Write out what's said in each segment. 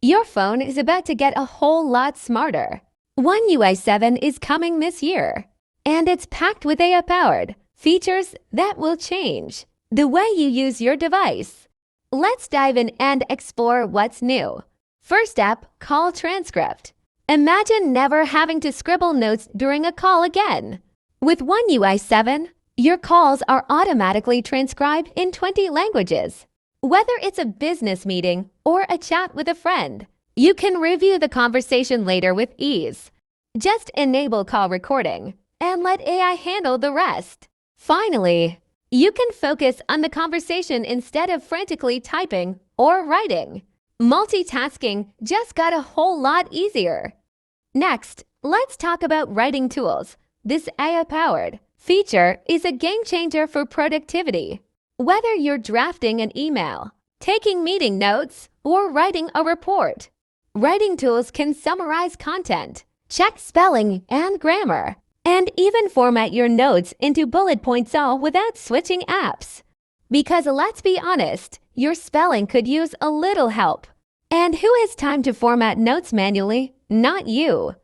Your phone is about to get a whole lot smarter. One UI 7 is coming this year, and it's packed with AI-powered features that will change the way you use your device. Let's dive in and explore what's new. First up, call transcript. Imagine never having to scribble notes during a call again. With One UI 7, your calls are automatically transcribed in 20 languages. Whether it's a business meeting or a chat with a friend, you can review the conversation later with ease. Just enable call recording and let AI handle the rest. Finally, you can focus on the conversation instead of frantically typing or writing. Multitasking just got a whole lot easier. Next, let's talk about writing tools. This AI-powered feature is a game changer for productivity. Whether you're drafting an email, taking meeting notes, or writing a report, writing tools can summarize content, check spelling and grammar, and even format your notes into bullet points all without switching apps. Because let's be honest, your spelling could use a little help. And who has time to format notes manually? Not you.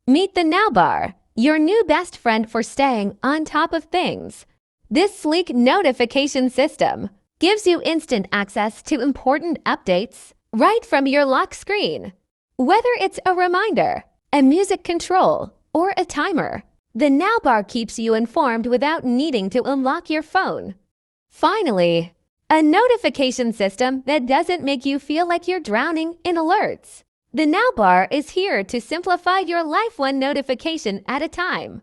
Meet the Now bar, your new best friend for staying on top of things. This sleek notification system gives you instant access to important updates right from your lock screen. Whether it's a reminder, a music control, or a timer, the Now bar keeps you informed without needing to unlock your phone. Finally, a notification system that doesn't make you feel like you're drowning in alerts. The Now bar is here to simplify your life one notification at a time.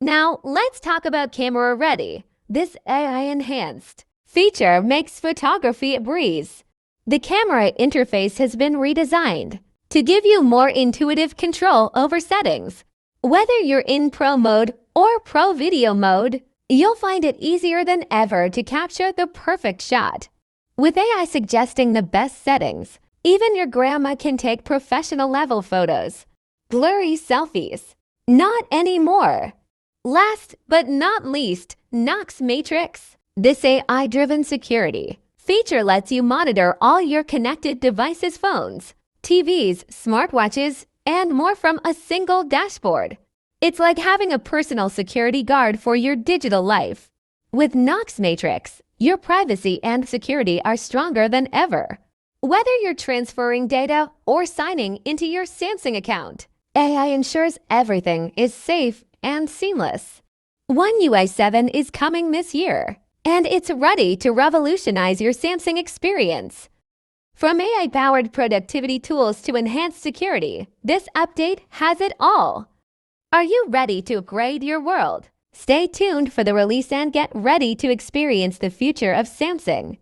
Now, let's talk about Camera Ready. This AI-enhanced feature makes photography a breeze. The camera interface has been redesigned to give you more intuitive control over settings. Whether you're in Pro mode or Pro Video mode, you'll find it easier than ever to capture the perfect shot. With AI suggesting the best settings, even your grandma can take professional-level photos. Blurry selfies? Not anymore. Last but not least, Knox Matrix. This AI-driven security feature lets you monitor all your connected devices' phones, TVs, smartwatches, and more from a single dashboard. It's like having a personal security guard for your digital life. With Knox Matrix, your privacy and security are stronger than ever. Whether you're transferring data or signing into your Samsung account, AI ensures everything is safe and seamless. One UI 7 is coming this year, and it's ready to revolutionize your Samsung experience. From AI-powered productivity tools to enhanced security, this update has it all. Are you ready to upgrade your world? Stay tuned for the release and get ready to experience the future of Samsung.